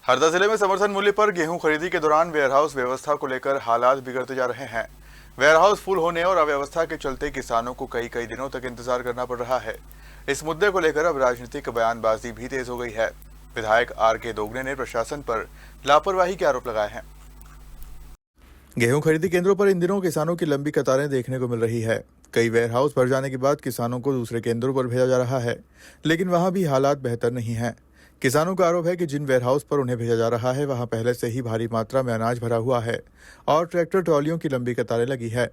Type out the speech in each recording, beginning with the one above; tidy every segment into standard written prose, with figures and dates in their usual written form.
हरदा जिले में समर्थन मूल्य पर गेहूं खरीदी के दौरान वेयरहाउस व्यवस्था को लेकर हालात बिगड़ते जा रहे हैं। वेयरहाउस फुल होने और अव्यवस्था के चलते किसानों को कई कई दिनों तक इंतजार करना पड़ रहा है। इस मुद्दे को लेकर अब राजनीतिक बयानबाजी भी तेज हो गई है। विधायक आर.के. दोगने ने प्रशासन पर लापरवाही के आरोप लगाए हैं। गेहूं खरीदी केंद्रों पर इन दिनों किसानों की लंबी कतारें देखने को मिल रही है। कई वेयरहाउस भर जाने के बाद किसानों को दूसरे केंद्रों पर भेजा जा रहा है, लेकिन वहां भी हालात बेहतर नहीं हैं। किसानों का आरोप है कि जिन वेयरहाउस पर उन्हें भेजा जा रहा है वहां पहले से ही भारी मात्रा में अनाज भरा हुआ है और ट्रैक्टर ट्रॉलियों की लंबी कतारें लगी है।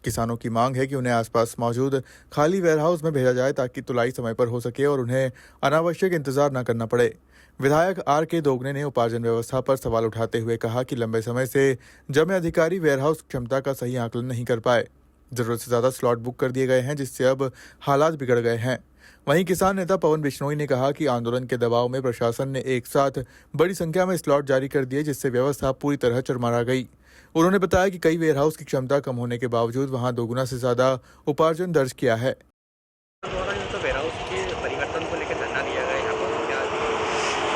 किसानों की मांग है कि उन्हें आसपास मौजूद खाली वेयरहाउस में भेजा जाए ताकि तुलाई समय पर हो सके और उन्हें अनावश्यक इंतजार न करना पड़े। विधायक आर.के. दोगने ने उपार्जन व्यवस्था पर सवाल उठाते हुए कहा कि लंबे समय से जमे अधिकारी वेयरहाउस क्षमता का सही आकलन नहीं कर पाए। जरूरत से ज्यादा स्लॉट बुक कर दिए गए हैं, जिससे अब हालात बिगड़ गए हैं। वहीं किसान नेता पवन बिश्नोई ने कहा कि आंदोलन के दबाव में प्रशासन ने एक साथ बड़ी संख्या में स्लॉट जारी कर दिए, जिससे व्यवस्था पूरी तरह चरमरा गई। उन्होंने बताया कि कई वेयरहाउस की क्षमता कम होने के बावजूद वहां दोगुना से ज्यादा उपार्जन दर्ज किया है।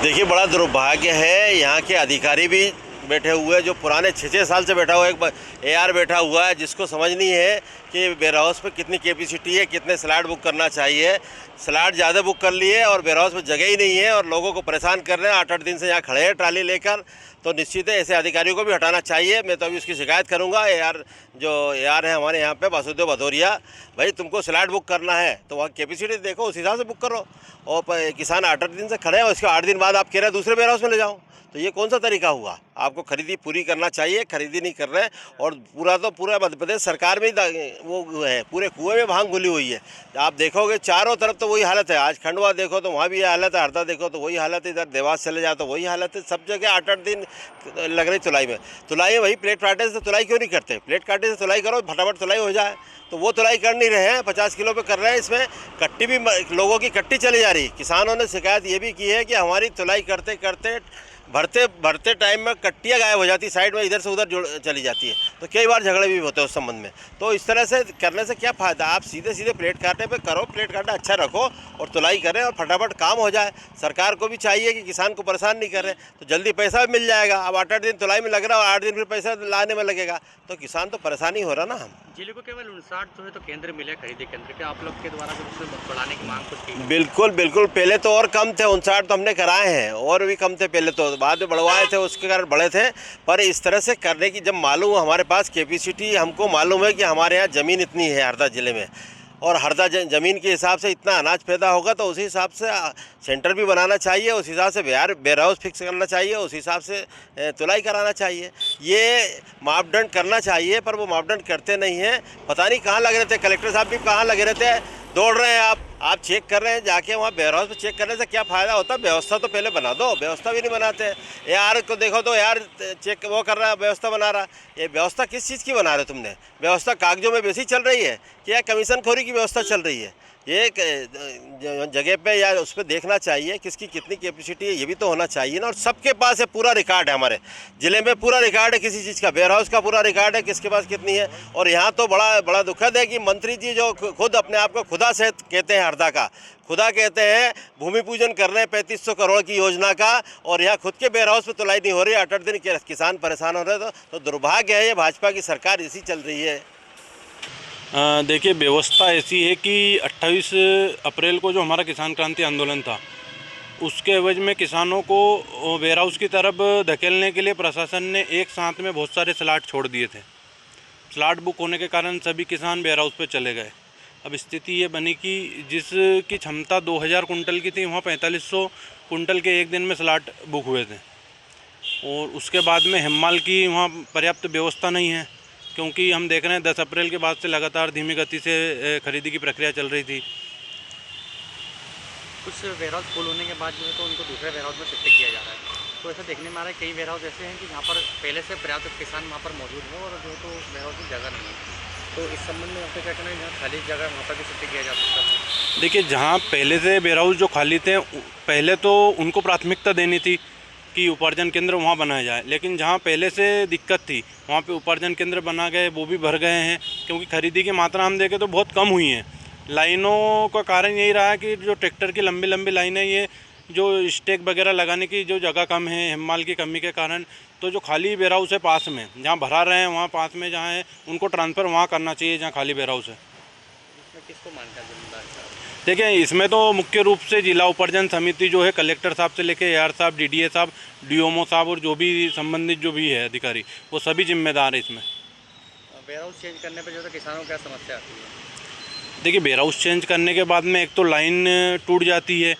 देखिए, बड़ा दुर्भाग्य है, यहाँ के अधिकारी भी बैठे हुए जो पुराने 6-6 साल से बैठा हुआ है, एक AR बैठा हुआ है जिसको समझ नहीं है कि वेयरहाउस पे कितनी कैपेसिटी है, कितने स्लॉट बुक करना चाहिए। स्लॉट ज़्यादा बुक कर लिए और वेयरहाउस में जगह ही नहीं है और लोगों को परेशान कर रहे हैं। 8-8 दिन से यहाँ खड़े हैं ट्राली लेकर। तो निश्चित है ऐसे अधिकारियों को भी हटाना चाहिए। मैं तो अभी उसकी शिकायत करूँगा। AR है हमारे यहाँ पे वासुदेव भदौरिया, भाई तुमको स्लॉट बुक करना है तो वहाँ कैपेसिटी देखो, उस हिसाब से बुक करो। और किसान 8-8 दिन से खड़े हैं, उसके 8 दिन बाद आप कह रहे हैं दूसरे वेयरहाउस में ले जाओ, तो ये कौन सा तरीका हुआ? आपको खरीदी पूरी करना चाहिए, खरीदी नहीं कर रहे हैं। और पूरा मध्य प्रदेश सरकार में ही वो है, पूरे कुएं में भांग घुली हुई है। आप देखोगे चारों तरफ तो वही हालत है। आज खंडवा देखो तो वहाँ भी ये हालत है, हरदा देखो तो वही हालत है, इधर देवास चले जाओ तो वही हालत है। सब जगह 8-8 दिन लग रही तुलाई में। वही प्लेट काटे से तुलाई क्यों नहीं करते? प्लेट काटे से तुलाई करो, फटाफट तुलाई हो जाए। तो वो तुलाई कर नहीं रहे हैं, 50 किलो पे कर रहे हैं। इसमें कट्टी भी, लोगों की कट्टी चली जा रही। किसानों ने शिकायत ये भी की है कि हमारी तुलाई करते करते भरते टाइम में कट्टियाँ गायब हो जाती, साइड में इधर से उधर चली जाती है। तो कई बार झगड़े भी होते हैं उस संबंध में। तो इस तरह से करने से क्या फ़ायदा? आप सीधे प्लेट काटे पे करो, प्लेट काटा अच्छा रखो और तुलाई करें और फटाफट काम हो जाए। सरकार को भी चाहिए कि किसान को परेशान नहीं करें, तो जल्दी पैसा भी मिल जाएगा। अब 8-8 दिन तुलाई में लग रहा है और 8 दिन फिर पैसा लाने में लगेगा, तो किसान तो परेशानी हो रहा ना। हम जिले को केवल 59 जो है तो केंद्र मिले खरीदी केंद्र के, आप लोग के द्वारा जो उसमें बढ़ाने की मांग कुछ की? बिल्कुल। पहले तो और कम थे, 59 तो हमने कराए हैं, और भी कम थे पहले तो, बाद में बढ़वाए थे, उसके कारण बढ़े थे। पर इस तरह से करने की जब मालूम हमारे पास कैपेसिटी, हमको मालूम है कि हमारे यहाँ ज़मीन इतनी है हरदा ज़िले में, और हरदा ज़मीन के हिसाब से इतना अनाज पैदा होगा, तो उसी हिसाब से सेंटर भी बनाना चाहिए, उस हिसाब से वेयरहाउस फिक्स करना चाहिए, उस हिसाब से तुलाई कराना चाहिए। ये मापदंड करना चाहिए, पर वो मापदंड करते नहीं हैं। पता नहीं कहाँ लगे रहते, कलेक्टर साहब भी कहाँ लगे रहते हैं। दौड़ रहे हैं, आप चेक कर रहे हैं, जाके वहाँ वेयरहाउस में चेक करने से क्या फ़ायदा होता है? व्यवस्था तो पहले बना दो, व्यवस्था भी नहीं बनाते हैं। AR को देखो तो AR चेक वो कर रहा है, व्यवस्था बना रहा है। ये व्यवस्था किस चीज़ की बना रहे हो तुमने? व्यवस्था कागजों में वैसी चल रही है कि या कमीशन खोरी की व्यवस्था चल रही है? ये जगह पे या उस पर देखना चाहिए किसकी कितनी कैपेसिटी है, ये भी तो होना चाहिए ना। और सबके पास है, पूरा रिकॉर्ड है, हमारे ज़िले में पूरा रिकॉर्ड है किसी चीज़ का, वेयरहाउस का पूरा रिकॉर्ड है किसके पास कितनी है। और यहाँ तो बड़ा दुखद है कि मंत्री जी जो खुद अपने आप को खुदा से कहते हैं, हरदा का खुदा कहते हैं, भूमि पूजन कर रहे हैं 3500 करोड़ की योजना का, और यहाँ खुद के वेयरहाउस पे तुलाई नहीं हो रही। 8-8 दिन के किसान परेशान हो रहे हैं। तो दुर्भाग्य है, ये भाजपा की सरकार इसी चल रही है। देखिए, व्यवस्था ऐसी है कि 28 अप्रैल को जो हमारा किसान क्रांति आंदोलन था, उसके एवज में किसानों को वेयरहाउस की तरफ धकेलने के लिए प्रशासन ने एक साथ में बहुत सारे स्लॉट छोड़ दिए थे। स्लॉट बुक होने के कारण सभी किसान वेयरहाउस पे चले गए। अब स्थिति ये बनी कि जिसकी क्षमता 2000 कुंटल की थी, वहाँ 4500 कुंटल के एक दिन में स्लॉट बुक हुए थे। और उसके बाद में हिम्माल की वहाँ पर्याप्त व्यवस्था नहीं है, क्योंकि हम देख रहे हैं 10 अप्रैल के बाद से लगातार धीमी गति से खरीदी की प्रक्रिया चल रही थी। कुछ वेयरहाउस फुल होने के बाद जो है तो उनको दूसरे वेयरहाउस में शिफ्ट किया जा रहा है। तो ऐसा देखने में आ रहा है, कई वेयरहाउस ऐसे हैं कि जहाँ पर पहले से पर्याप्त किसान वहाँ पर मौजूद है और जो है तो वेयरहाउस में जगह नहीं है। तो इस संबंध में आपको क्या कहना है, जहाँ खाली जगह वहाँ पर भी शिफ्ट किया जा सकता है? देखिए, जहाँ पहले से वेयरहाउस जो खाली थे, पहले तो उनको प्राथमिकता देनी थी कि उपार्जन केंद्र वहाँ बनाया जाए, लेकिन जहाँ पहले से दिक्कत थी वहाँ पे उपार्जन केंद्र बना गए, वो भी भर गए हैं। क्योंकि खरीदी की मात्रा हम देखें तो बहुत कम हुई है। लाइनों का कारण यही रहा है कि जो ट्रैक्टर की लंबी लंबी लाइनें, ये जो स्टेक वगैरह लगाने की जो जगह कम है हिमाल की कमी के कारण, तो जो खाली वेयर हाउस है पास में जहाँ भरा रहे हैं वहाँ पास में जहाँ है उनको ट्रांसफ़र वहाँ करना चाहिए जहाँ खाली वेयर हाउस है। इसमें किसको मानकर जिम्मेदार है? देखिए इसमें तो मुख्य रूप से जिला उपार्जन समिति जो है कलेक्टर साहब से लेके AR साहब, DDA साहब, DOMO साहब और जो भी संबंधित जो भी है अधिकारी वो सभी जिम्मेदार है इसमें। वेयर हाउस चेंज करने पर जो है तो किसानों को क्या समस्या आती है? देखिए वेयर हाउस चेंज करने के बाद में एक तो लाइन टूट जाती है,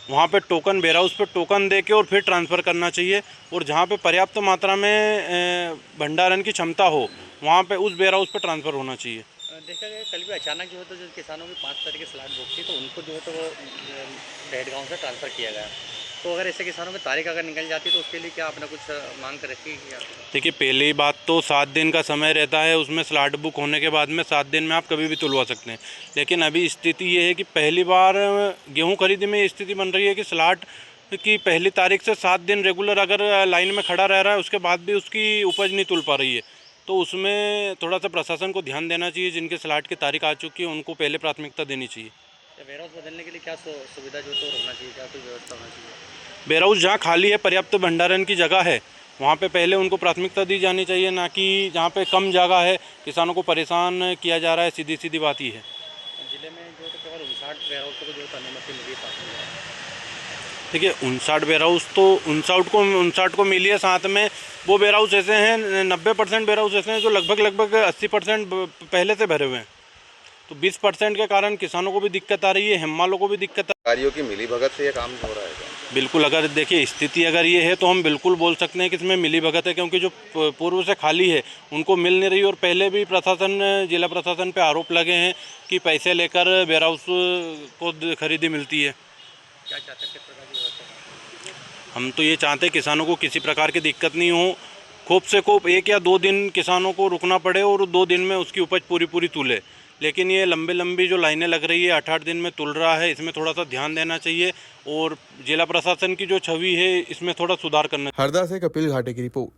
वहाँ पे टोकन वेयर हाउस पे टोकन दे के और फिर ट्रांसफ़र करना चाहिए, और जहाँ पे पर्याप्त मात्रा में भंडारण की क्षमता हो वहाँ पे उस वेयर हाउस पे ट्रांसफ़र होना चाहिए। देखा गया कल भी अचानक जो है तो जो किसानों की 5 तरह की स्लाट बुक थी तो उनको जो है तो वो बेडगांव से ट्रांसफ़र किया गया। तो अगर ऐसे किसानों की तारीख अगर निकल जाती तो उसके लिए क्या आपने कुछ मांग कर रखी है क्या? देखिए पहली बात तो 7 दिन का समय रहता है, उसमें स्लॉट बुक होने के बाद में 7 दिन में आप कभी भी तुलवा सकते हैं। लेकिन अभी स्थिति ये है कि पहली बार गेहूं खरीदी में ये स्थिति बन रही है कि स्लॉट की पहली तारीख से 7 दिन रेगुलर अगर लाइन में खड़ा रह रहा है उसके बाद भी उसकी उपज नहीं तुल पा रही है। तो उसमें थोड़ा सा प्रशासन को ध्यान देना चाहिए, जिनके स्लॉट की तारीख आ चुकी है उनको पहले प्राथमिकता देनी चाहिए। वेयर हाउस बदलने के लिए क्या सुविधा जो तो होना चाहिए, क्या कोई व्यवस्था होना चाहिए? वेयर हाउस जहाँ खाली है, पर्याप्त भंडारण की जगह है, वहाँ पे पहले उनको प्राथमिकता दी जानी चाहिए, ना कि जहाँ पे कम जगह है किसानों को परेशान किया जा रहा है। सीधी सीधी बात ही है। जिले में जो है तो केवल 59 वेयर हाउस को जो है तो अनुमति मिली है शासन द्वारा। देखिए 59 वेयर हाउस तो 59 को मिली है, साथ में वो वेयर हाउस ऐसे हैं 90% वेयर हाउस ऐसे हैं जो लगभग 80% पहले से भरे हुए हैं। तो 20% के कारण किसानों को भी दिक्कत आ रही है, हिम्मालों को भी दिक्कत आ अधिकारियों की मिलीभगत से ये काम हो रहा है क्या? बिल्कुल। अगर देखिए स्थिति अगर ये है तो हम बिल्कुल बोल सकते हैं कि इसमें मिलीभगत है, क्योंकि जो पूर्व से खाली है उनको मिल नहीं रही, और पहले भी जिला प्रशासन पे आरोप लगे हैं कि पैसे लेकर वेयर हाउस को खरीदी मिलती है। क्या चाहते हैं, किस प्रकार की व्यवस्था? हम तो ये चाहते हैं किसानों को किसी प्रकार की दिक्कत नहीं हो, खूब से खूब 1 या 2 दिन किसानों को रुकना पड़े और 2 दिन में उसकी उपज पूरी तुले। लेकिन ये लंबी जो लाइनें लग रही है, 8-8 दिन में तुल रहा है, इसमें थोड़ा सा ध्यान देना चाहिए, और जिला प्रशासन की जो छवि है इसमें थोड़ा सुधार करना। हरदा से कपिल घाटे की रिपोर्ट।